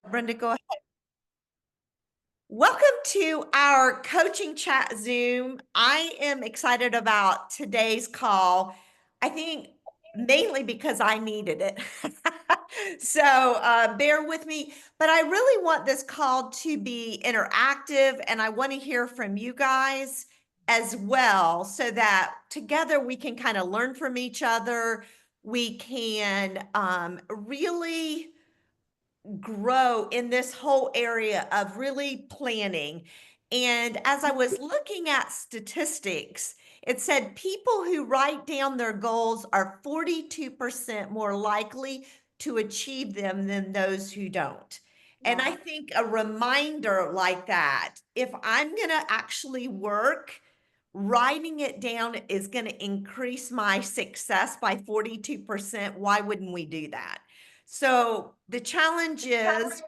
Brenda, go ahead. Welcome to our coaching chat Zoom. I am excited about today's call. I think mainly because I needed it. So bear with me, but I really want this call to be interactive and I want to hear from you guys as well so that together we can kind of learn from each other. We can really grow in this whole area of really planning. And as I was looking at statistics, it said people who write down their goals are 42% more likely to achieve them than those who don't. And I think a reminder like that, if I'm going to actually work, writing it down is going to increase my success by 42%. Why wouldn't we do that? So the challenge is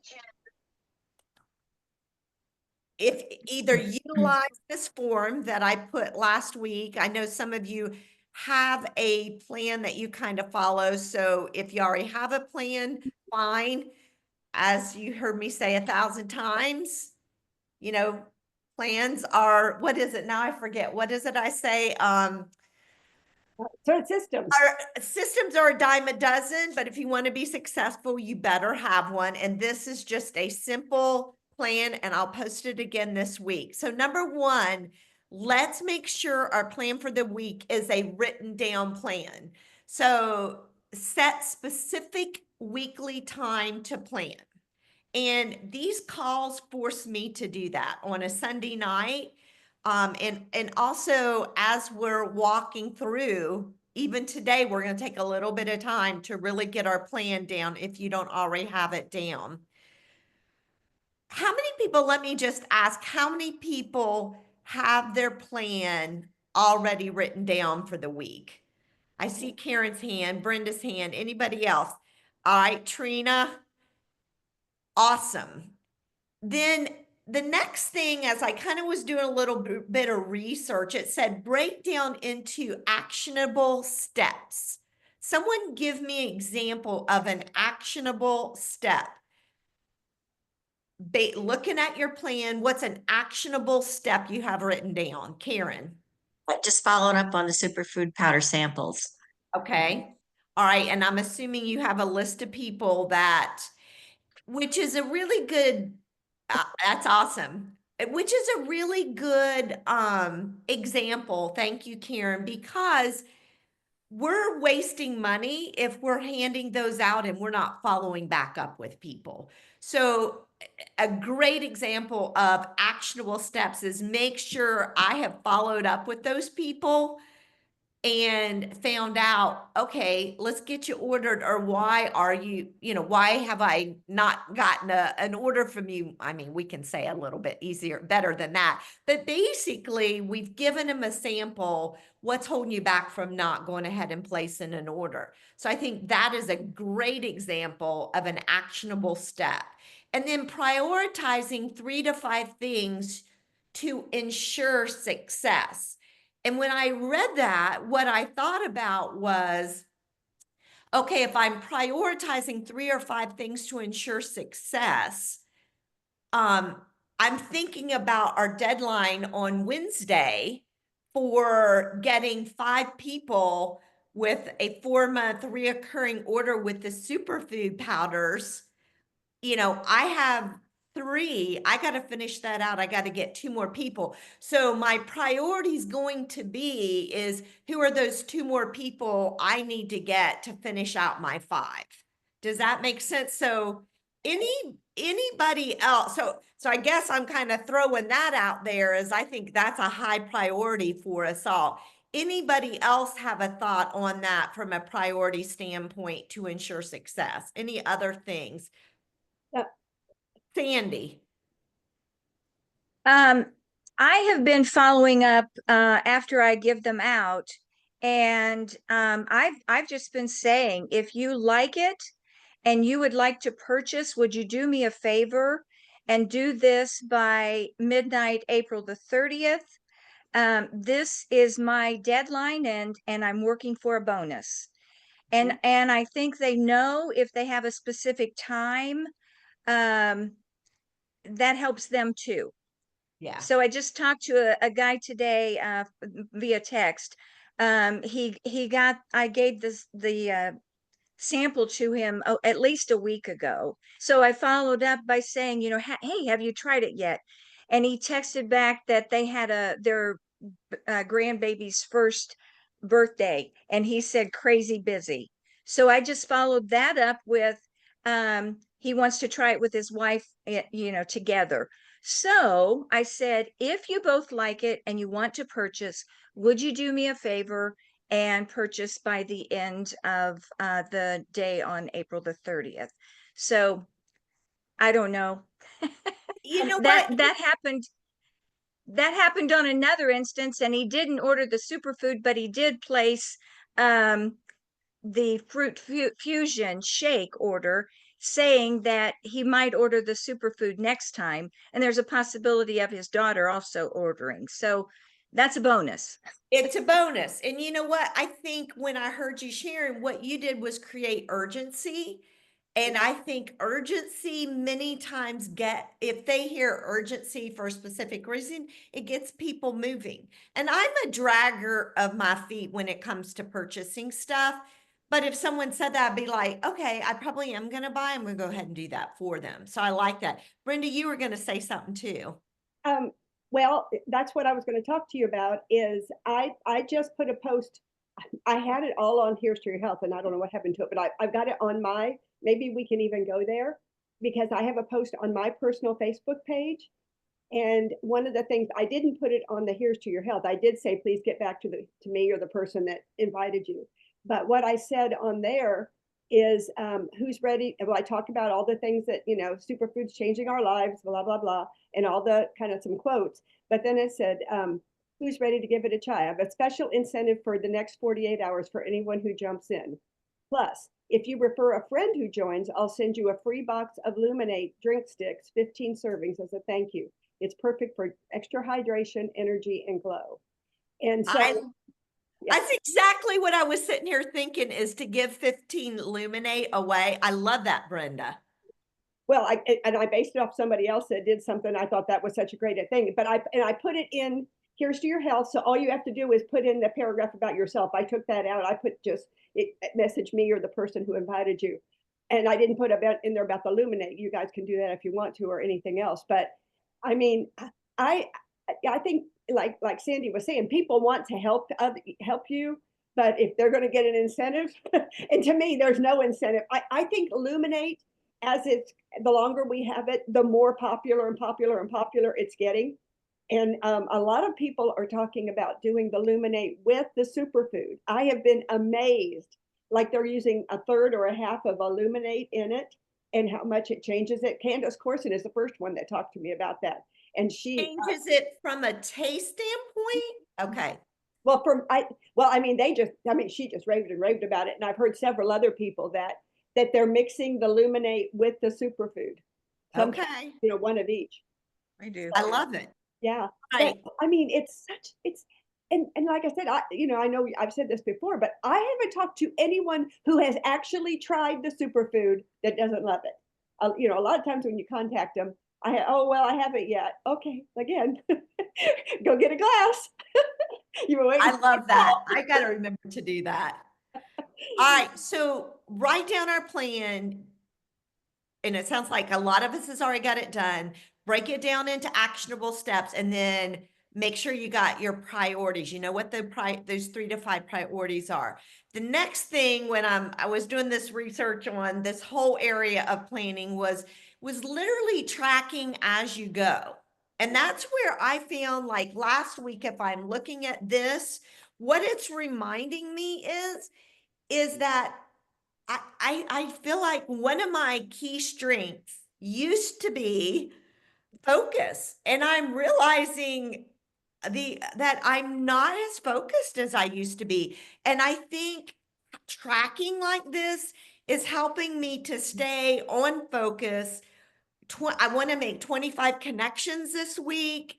if either utilize this form that I put last week. I know some of you have a plan that you kind of follow. So if you already have a plan, fine. As you heard me say 1,000 times, you know, plans are, what is it now? I forget. What is it I say? So systems. Our systems are a dime a dozen, but if you want to be successful, you better have one. And this is just a simple plan, and I'll post it again this week. So, number one, let's make sure our plan for the week is a written down plan. So, set specific weekly time to plan. And these calls force me to do that on a Sunday night. And also as we're walking through, even today, we're going to take a little bit of time to really get our plan down if you don't already have it down. How many people, let me just ask, how many people have their plan already written down for the week? I see Karen's hand, Brenda's hand, anybody else? All right, Trina, awesome. Then the next thing, as I kind of was doing a little bit of research, it said break down into actionable steps. Someone give me an example of an actionable step. Looking at your plan, what's an actionable step you have written down? Karen. Just following up on the superfood powder samples. Okay. All right. And I'm assuming you have a list of people that, which is a really good, that's awesome. Which is a really good example. Thank you, Karen, because we're wasting money if we're handing those out and we're not following back up with people. So a great example of actionable steps is make sure I have followed up with those people and found out, okay, let's get you ordered, or why are you, why have I not gotten an order from you? I mean, we can say a little bit easier, better than that. But basically, we've given them a sample. What's holding you back from not going ahead and placing an order? So I think that is a great example of an actionable step. And then prioritizing 3 to 5 things to ensure success. And when I read that, what I thought about was, okay, if I'm prioritizing 3 or 5 things to ensure success, I'm thinking about our deadline on Wednesday for getting 5 people with a 4-month reoccurring order with the superfood powders. I have 3. I got to finish that out. I got to get 2 more people. So my priority is going to be is who are those 2 more people I need to get to finish out my 5. Does that make sense? So anybody else? So I guess I'm kind of throwing that out there as I think that's a high priority for us all. Anybody else have a thought on that from a priority standpoint to ensure success? Any other things? Sandy. I have been following up after I give them out, and I've just been saying, if you like it and you would like to purchase, would you do me a favor and do this by midnight, April the 30th? This is my deadline, and I'm working for a bonus. And I think they know if they have a specific time um, that helps them too. Yeah. So I just talked to a guy today via text. I gave the sample to him at least a week ago. So I followed up by saying, hey, have you tried it yet? And he texted back that they had their grandbaby's first birthday, and he said crazy busy. So I just followed that up with he wants to try it with his wife, together. So I said, if you both like it and you want to purchase, would you do me a favor and purchase by the end of the day on April the 30th? So I don't know. You know That what? that happened on another instance, and he didn't order the superfood, but he did place um, the fusion shake order, saying that he might order the superfood next time, and there's a possibility of his daughter also ordering. So that's a bonus. It's a bonus. And you know what? I think when I heard you sharing, what you did was create urgency. And I think urgency many times if they hear urgency for a specific reason, it gets people moving. And I'm a dragger of my feet when it comes to purchasing stuff. But if someone said that, I'd be like, okay, I probably am going to buy. I'm going to go ahead and do that for them. So I like that. Brenda, you were going to say something too. Um, well, that's what I was going to talk to you about is I just put a post. I had it all on Here's to Your Health, and I don't know what happened to it, but I've got it on maybe we can even go there because I have a post on my personal Facebook page. And one of the things I didn't put it on the Here's to Your Health. I did say, please get back to me or the person that invited you. But what I said on there is who's ready. Well, I talk about all the things that, superfoods changing our lives, blah, blah, blah, and all the kind of some quotes. But then it said, who's ready to give it a try? I have a special incentive for the next 48 hours for anyone who jumps in. Plus, if you refer a friend who joins, I'll send you a free box of Luminate drink sticks, 15 servings as a thank you. It's perfect for extra hydration, energy, and glow. And so That's exactly what I was sitting here thinking is to give 15 Luminate away. I love that, Brenda. Well, I based it off somebody else that did something. I thought that was such a great thing. But I put it in Here's to Your Health. So all you have to do is put in the paragraph about yourself. I took that out. I put it message me or the person who invited you. And I didn't put in there about the Luminate. You guys can do that if you want to or anything else. But I mean, I think like Sandy was saying, people want to help you, but if they're going to get an incentive, and to me, there's no incentive. I think Luminate, as it's the longer we have it, the more popular and popular and popular it's getting. And a lot of people are talking about doing the Luminate with the superfood. I have been amazed, like they're using a third or a half of a Luminate in it and how much it changes it. Candace Corson is the first one that talked to me about that. And she changes it from a taste standpoint. Okay. Well, she just raved and raved about it. And I've heard several other people that they're mixing the Luminate with the superfood. Okay. One of each. I do. I love it. Yeah. Right. But, I mean, and like I said, I know I've said this before, but I haven't talked to anyone who has actually tried the superfood that doesn't love it. A lot of times when you contact them, I haven't yet. Okay, again, go get a glass. You were waiting. I love that. I got to remember to do that. All right. So write down our plan. And it sounds like a lot of us has already got it done. Break it down into actionable steps and then make sure you got your priorities. You know what those 3 to 5 priorities are. The next thing when I was doing this research on this whole area of planning was literally tracking as you go. And that's where I found like last week, if I'm looking at this, what it's reminding me is that I feel like one of my key strengths used to be focus. And I'm realizing that I'm not as focused as I used to be. And I think tracking like this is helping me to stay on focus. I want to make 25 connections this week.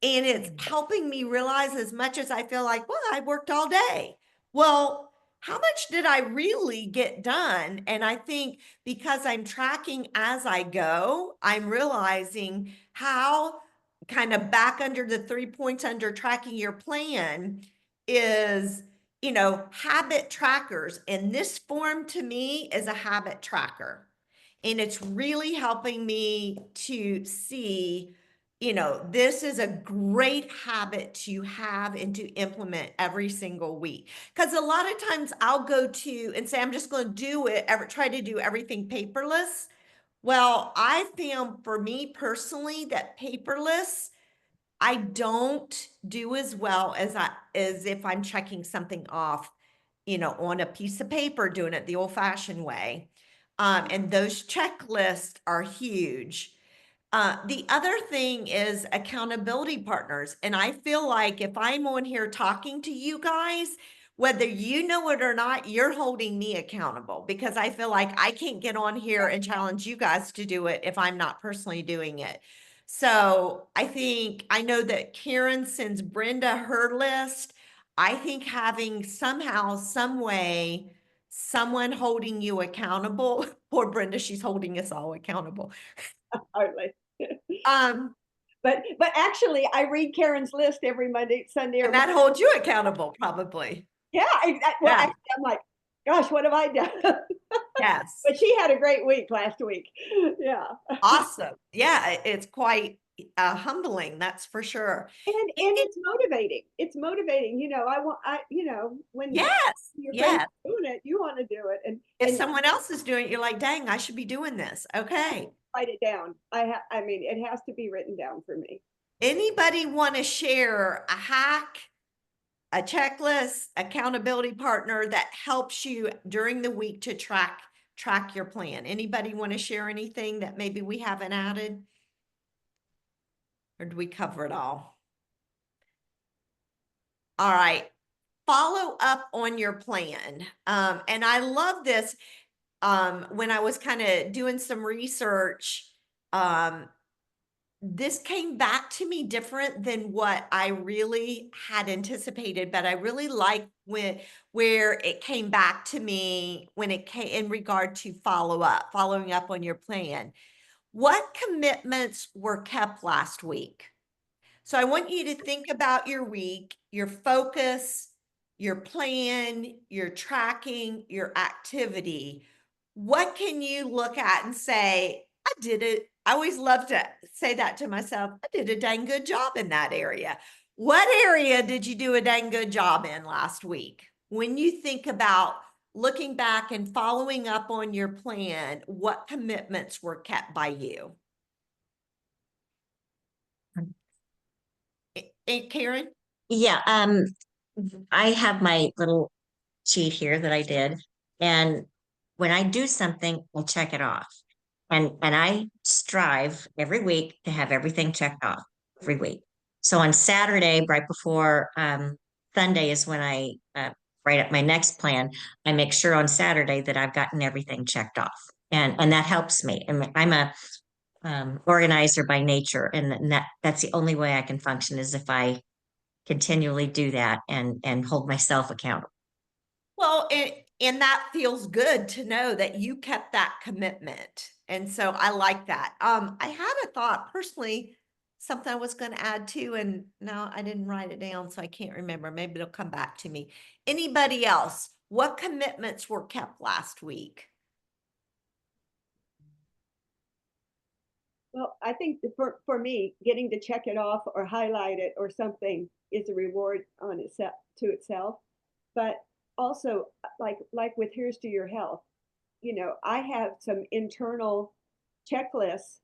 And it's helping me realize as much as I feel like, well, I worked all day. Well, how much did I really get done? And I think because I'm tracking as I go, I'm realizing how kind of back under the 3 points under tracking your plan is, habit trackers. And this form to me is a habit tracker. And it's really helping me to see, this is a great habit to have and to implement every single week. Because a lot of times I'll go to and say, I'm just going to do it, try to do everything paperless. Well, I found for me personally that paperless, I don't do as well as if I'm checking something off, on a piece of paper, doing it the old-fashioned way. And those checklists are huge. The other thing is accountability partners. And I feel like if I'm on here talking to you guys, whether you know it or not, you're holding me accountable, because I feel like I can't get on here and challenge you guys to do it if I'm not personally doing it. So I know that Karen sends Brenda her list. I think having somehow, some way, someone holding you accountable. Poor Brenda, she's holding us all accountable. Hardly. Um, But actually, I read Karen's list every Monday, Sunday, or and that holds you accountable, probably. yeah. Well, Yeah. actually, I'm like, gosh, what have I done? Yes. But she had a great week last week. Yeah. Awesome. Yeah, it's quite humbling, that's for sure. And it's motivating. It's motivating. When Yes, your friends yes. are doing it, you want to do it. If And someone else is doing it, you're like, dang, I should be doing this. Okay. write it down. I mean, it has to be written down for me. Anybody want to share a hack, a checklist, accountability partner that helps you during the week to track your plan? Anybody want to share anything that maybe we haven't added? Or do we cover it all? All right. Follow up on your plan. And I love this. When I was kind of doing some research, this came back to me different than what I really had anticipated, but I really like where it came back to me when it came in regard to following up on your plan. What commitments were kept last week? So I want you to think about your week, your focus, your plan, your tracking, your activity. What can you look at and say, I did it? I always love to say that to myself. I did a dang good job in that area. What area did you do a dang good job in last week? When you think about looking back and following up on your plan, what commitments were kept by you? Karen? Yeah, I have my little sheet here that I did. And when I do something, I check it off. And I strive every week to have everything checked off every week. So on Saturday, right before Sunday is when I write up my next plan. I make sure on Saturday that I've gotten everything checked off. And that helps me. I'm a organizer by nature, and that's the only way I can function is if I continually do that and hold myself accountable. Well, and that feels good to know that you kept that commitment. And so I like that. I had a thought personally, something I was going to add to, and no, I didn't write it down, so I can't remember. Maybe it'll come back to me. Anybody else? What commitments were kept last week? Well, I think for me, getting to check it off or highlight it or something is a reward on itself to itself. But also, like with Here's to Your Health, I have some internal checklists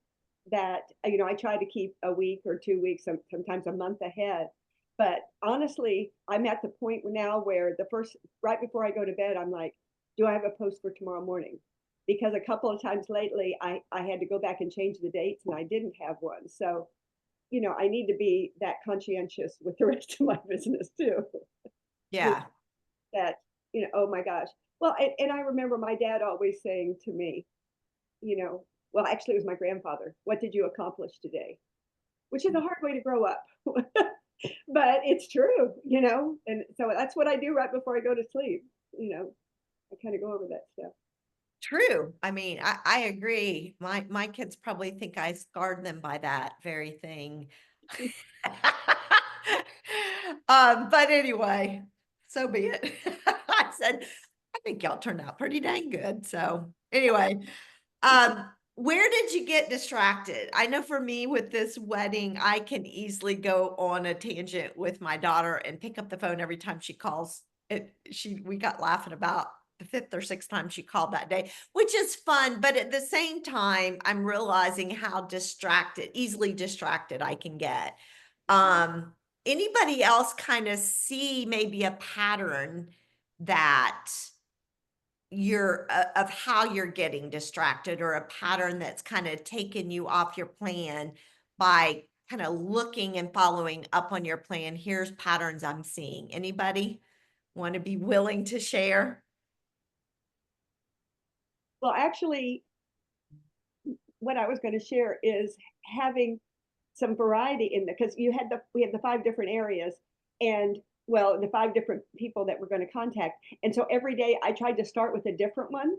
that I try to keep a week or 2 weeks, sometimes a month ahead. But honestly, I'm at the point now where right before I go to bed, I'm like, do I have a post for tomorrow morning? Because a couple of times lately, I had to go back and change the dates and I didn't have one. So, I need to be that conscientious with the rest of my business too. Yeah. That, oh my gosh. Well, and I remember my dad always saying to me, well, actually, it was my grandfather, what did you accomplish today? Which is a hard way to grow up. But it's true, and so that's what I do right before I go to sleep. I kind of go over that stuff. True. I mean, I agree. My kids probably think I scarred them by that very thing. But anyway, so be it. I said, I think y'all turned out pretty dang good. So anyway, where did you get distracted? I know for me with this wedding, I can easily go on a tangent with my daughter and pick up the phone every time she calls. We got laughing about the fifth or sixth time she called that day, which is fun. But at the same time, I'm realizing how easily distracted I can get. Anybody else kind of see maybe a pattern that of how you're getting distracted, or a pattern that's kind of taken you off your plan by kind of looking and following up on your plan? Here's patterns I'm seeing. Anybody want to be willing to share? Well, actually, what I was going to share is having some variety in there, because we have the 5 different areas, and well, the 5 different people that we're going to contact. And so every day I tried to start with a different one,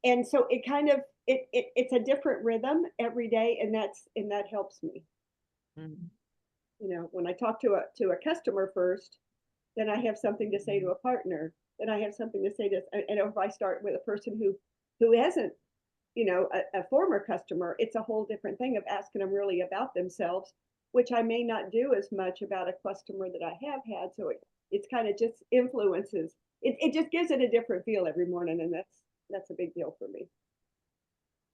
and so it kind of, it's a different rhythm every day. And that helps me. When I talk to a customer first, then I have something to say to a partner, then I have something to say to, and if I start with a person who hasn't, a former customer, it's a whole different thing of asking them really about themselves, which I may not do as much about a customer that I have had. So it's kind of just influences. It just gives it a different feel every morning, and that's a big deal for me.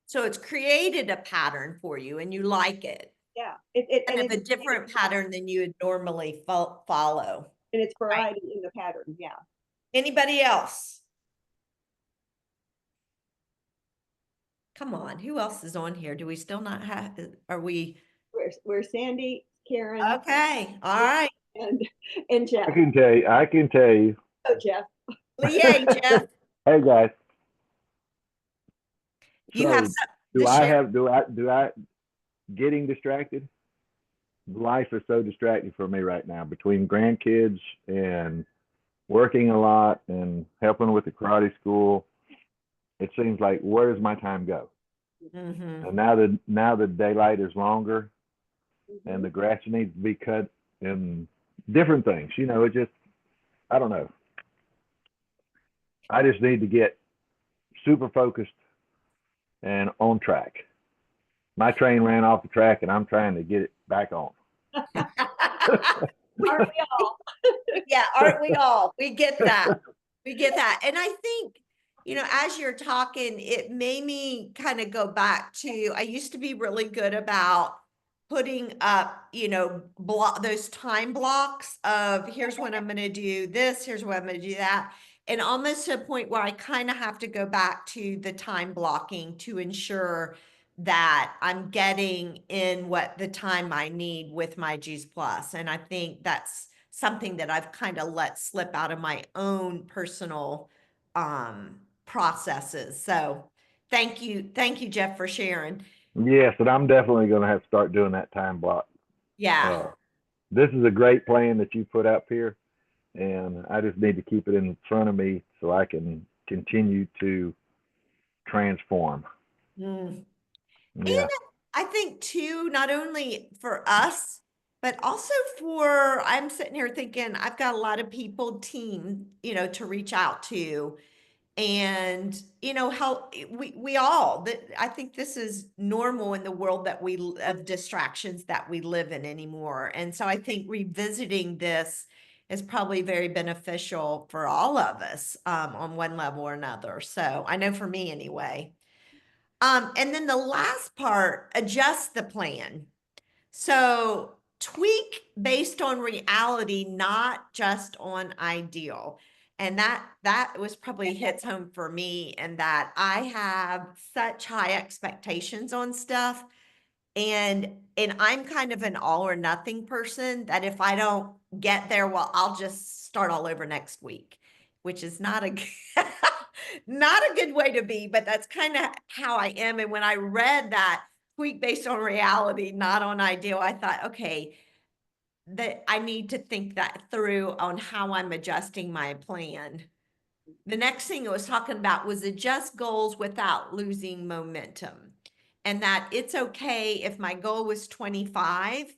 So it's created a pattern for you and you like it. Yeah. And it's a different pattern than you would normally follow. And it's variety in the pattern. Yeah. Anybody else? Come on, who else is on here? Do we still not have, are we? We're Sandy, Karen. Okay, all right. And Jeff. I can tell you. Oh, Jeff. Yay, Jeff. Hey guys. You So, have some, do I getting distracted? Life is so distracting for me right now, between grandkids and working a lot and helping with the karate school. It seems like, where does my time go? Mhm. And now the daylight is longer, Mm-hmm. and the grass needs to be cut, and different things. It just, I don't know. I just need to get super focused and on track. My train ran off the track, and I'm trying to get it back on. Aren't we all? Yeah, aren't we all? We get that. We get that. And I think, as you're talking, it made me kind of go back to, I used to be really good about putting up, those time blocks of, here's when I'm going to do this, here's when I'm going to do that. And almost to a point where I kind of have to go back to the time blocking to ensure that I'm getting in what the time I need with my Juice Plus. And I think that's something that I've kind of let slip out of my own personal processes. So thank you, Jeff, for sharing. Yes, and I'm definitely going to have to start doing that time block. Yeah. This is a great plan that you put up here, and I just need to keep it in front of me so I can continue to transform. Mm. Yeah. And I think too, not only for us, but also I'm sitting here thinking, I've got a lot of people to reach out to, and, how I think this is normal in the world of distractions that we live in anymore. And so I think revisiting this is probably very beneficial for all of us, on one level or another. So I know for me anyway. And then the last part, adjust the plan. So tweak based on reality, not just on ideal. And that was probably hits home for me, and that I have such high expectations on stuff. And I'm kind of an all or nothing person, that if I don't get there, well, I'll just start all over next week, which is not a not a good way to be, but that's kind of how I am. And when I read that tweak based on reality, not on ideal, I thought, okay, that I need to think that through on how I'm adjusting my plan the next thing it was talking about was adjust goals without losing momentum. And that it's okay if my goal was 25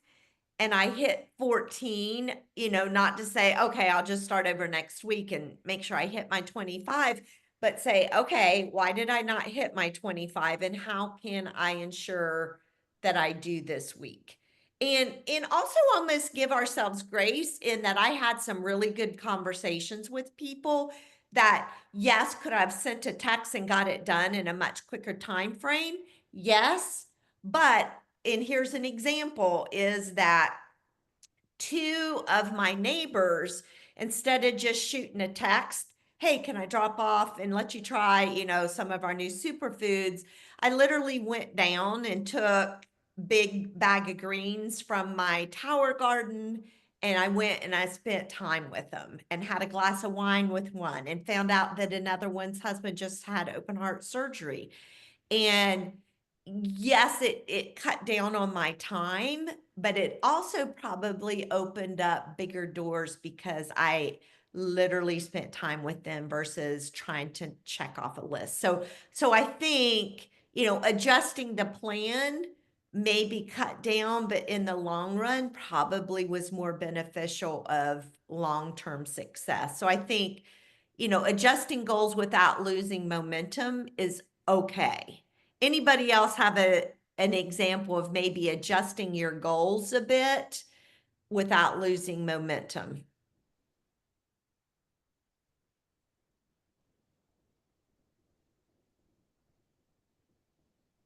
and I hit 14, not to say, okay, I'll just start over next week and make sure I hit my 25, but say, okay, why did I not hit my 25 and how can I ensure that I do this week? And also almost give ourselves grace in that I had some really good conversations with people that, yes, could I have sent a text and got it done in a much quicker time frame? Yes, but and here's an example is that two of my neighbors, instead of just shooting a text, hey, can I drop off and let you try, some of our new superfoods? I literally went down and took big bag of greens from my tower garden and I went and I spent time with them and had a glass of wine with one and found out that another one's husband just had open heart surgery. And yes, it cut down on my time, but it also probably opened up bigger doors because I literally spent time with them versus trying to check off a list. So I think, adjusting the plan maybe cut down, but in the long run probably was more beneficial of long-term success. So I think, adjusting goals without losing momentum is okay. Anybody else have an example of maybe adjusting your goals a bit without losing momentum?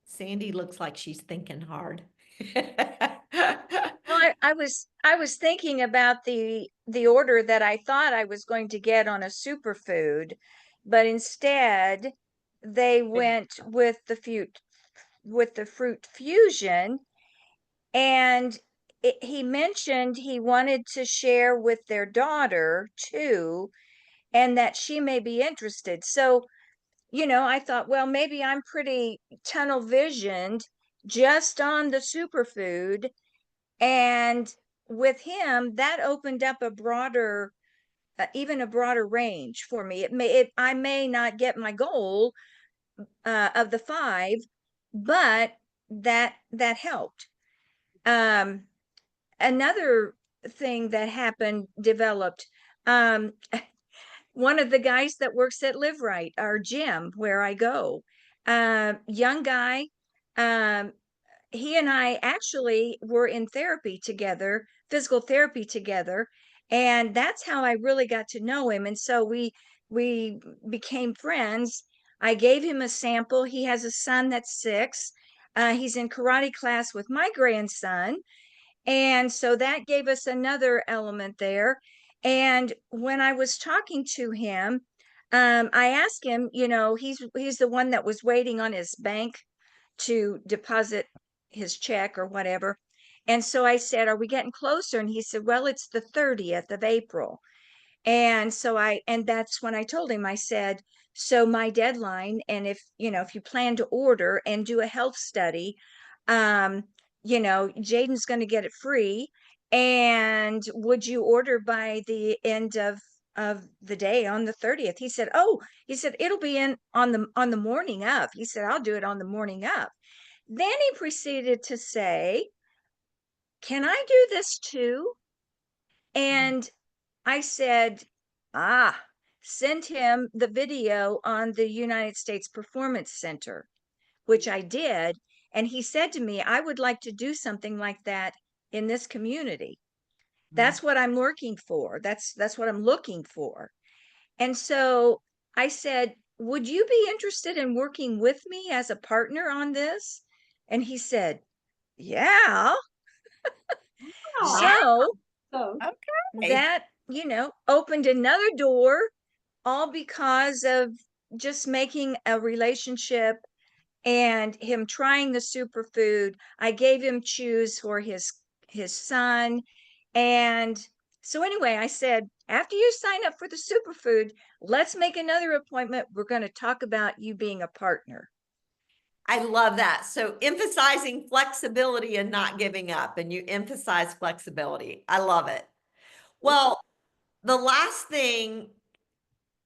Sandy looks like she's thinking hard. Well, I was thinking about the order that I thought I was going to get on a superfood, but instead they went with the fruit fusion, and he mentioned he wanted to share with their daughter too, and that she may be interested. So, I thought, well, maybe I'm pretty tunnel visioned just on the superfood, and with him, that opened up even a broader range for me. I may not get my goal of the 5, but that helped. Another thing that developed. One of the guys that works at Live Right, our gym where I go, young guy, he and I actually were in therapy together, physical therapy together, and that's how I really got to know him. And so we became friends. I gave him a sample. He has a son that's 6. He's in karate class with my grandson, and so that gave us another element there. And when I was talking to him, I asked him, he's the one that was waiting on his bank to deposit his check or whatever. And so I said, "Are we getting closer?" And he said, "Well, it's the 30th of April." And that's when I told him, I said, "So my deadline, and if you plan to order and do a health study, Jaden's going to get it free. And would you order by the end of the day on the 30th?" He said, "Oh," he said, "it'll be in on the morning of." He said, "I'll do it on the morning of." Then he proceeded to say, "Can I do this too?" And I said, send him the video on the United States Performance Center, which I did. And he said to me, "I would like to do something like that in this community. That's what I'm working for. That's what I'm looking for." And so I said, "Would you be interested in working with me as a partner on this?" And he said, "Yeah." So So, that, opened another door, all because of just making a relationship and him trying the superfood. I gave him choose for his son. And so anyway, I said, "After you sign up for the superfood, let's make another appointment. We're going to talk about you being a partner." I love that. So emphasizing flexibility and not giving up, and you emphasize flexibility. I love it. Well, the last thing,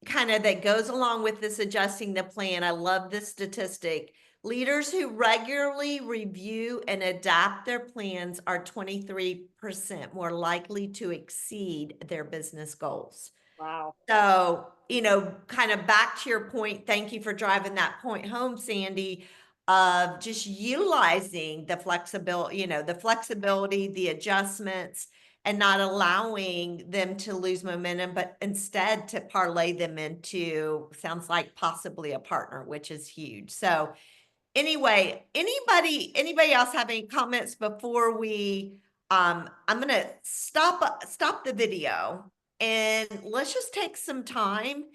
kind of that goes along with this adjusting the plan. I love this statistic. Leaders who regularly review and adapt their plans are 23% more likely to exceed their business goals. Wow. So, you know, kind of back to your point, thank you for driving that point home, Sandy, of just utilizing the flexibility, you know, the flexibility, the adjustments, and not allowing them to lose momentum, but instead to parlay them into, sounds like possibly a partner, which is huge. So anyway, anybody else have any comments before we, I'm gonna stop the video and let's just take some time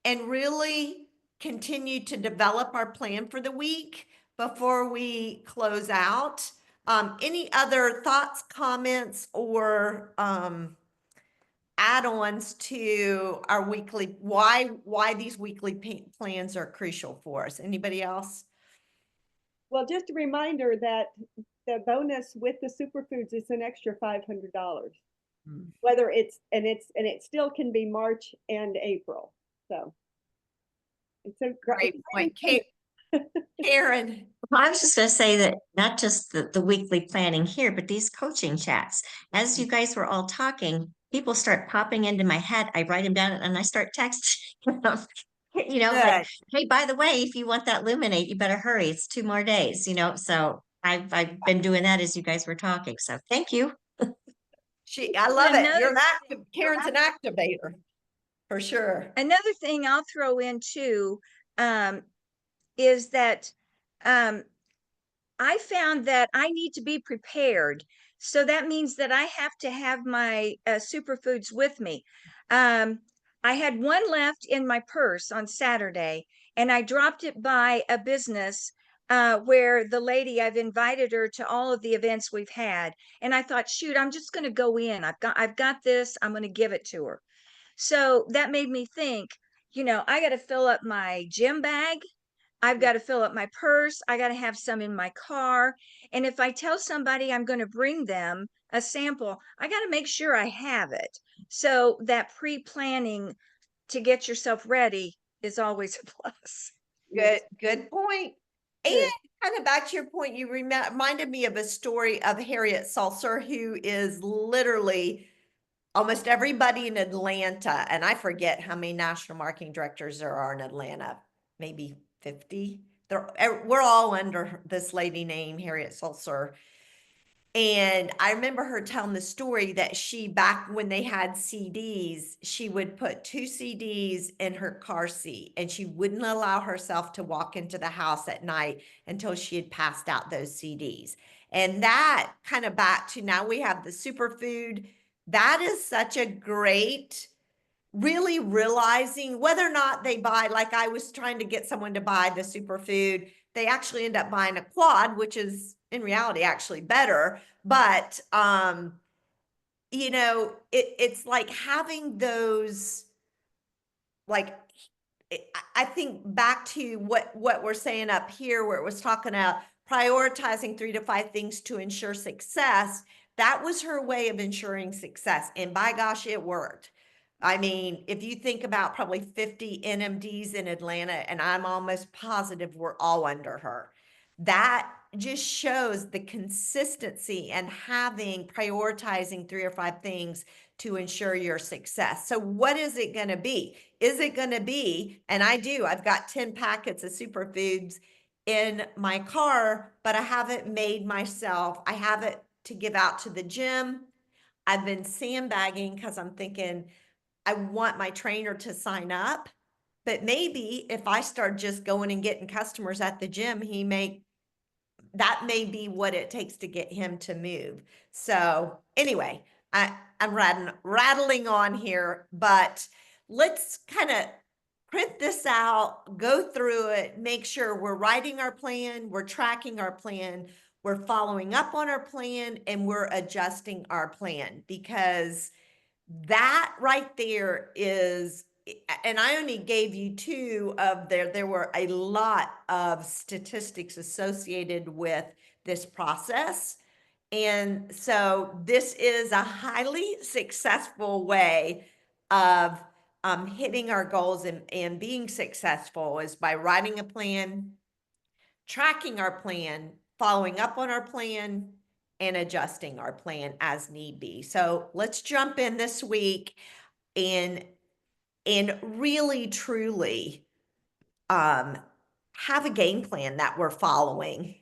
and really continue to develop our plan for the week before we close out. Any other thoughts, comments, or add-ons to our weekly, why these weekly plans are crucial for us? Anybody else? Well, just a reminder that the bonus with the superfoods is an extra $500. Whether and it still can be March and April. So it's a Great point. Karen. Well, I was just going to say that not just the weekly planning here, but these coaching chats. As you guys were all talking, people start popping into my head. I write them down and I start texting them. You know, like, hey, by the way, if you want that Luminate, you better hurry. It's 2 more days, you know. So I've been doing that as you guys were talking. So thank you. I love it. You're an Another Karen's an activator for sure. Another thing I'll throw in too, is that I found that I need to be prepared. So that means that I have to have my superfoods with me. I had one left in my purse on Saturday, and I dropped it by a business where the lady, I've invited her to all of the events we've had. And I thought, shoot, I'm just going to go in. I've got this. I'm going to give it to her. So that made me think, you know, I got to fill up my gym bag. I've got to fill up my purse. I got to have some in my car. And if I tell somebody I'm going to bring them a sample, I got to make sure I have it. So that pre-planning to get yourself ready is always a plus. Good point. And kind of back to your point, you reminded me of a story of Harriet Salser, who is literally almost everybody in Atlanta, and I forget how many national marketing directors there are in Atlanta, maybe 50. We're all under this lady named Harriet Salser. And I remember her telling the story that she, back when they had CDs, she would put 2 CDs in her car seat and she wouldn't allow herself to walk into the house at night until she had passed out those CDs. And that kind of back to now we have the superfood. That is such a great, really realizing whether or not they buy, like I was trying to get someone to buy the superfood, they actually end up buying a quad, which is in reality actually better. But, you know, it's like having those, like, I think back to what we're saying up here, where it was talking about prioritizing 3 to 5 things to ensure success. That was her way of ensuring success. And by gosh, it worked. I mean, if you think about probably 50 NMDs in Atlanta, and I'm almost positive we're all under her, that just shows the consistency and prioritizing 3 or 5 things to ensure your success. So what is it going to be? Is it going to be, and I've got 10 packets of superfoods in my car, but I haven't made myself, I have it to give out to the gym. I've been sandbagging because I'm thinking, I want my trainer to sign up, but maybe if I start just going and getting customers at the gym, that may be what it takes to get him to move. So anyway, I'm rattling on here, but let's kind of print this out, go through it, make sure we're writing our plan, we're tracking our plan, we're following up on our plan, and we're adjusting our plan, because that right there is, and I only gave you 2 of there were a lot of statistics associated with this process. And so this is a highly successful way of hitting our goals and being successful is by writing a plan, tracking our plan, following up on our plan, and adjusting our plan as need be. So let's jump in this week and really truly have a game plan that we're following.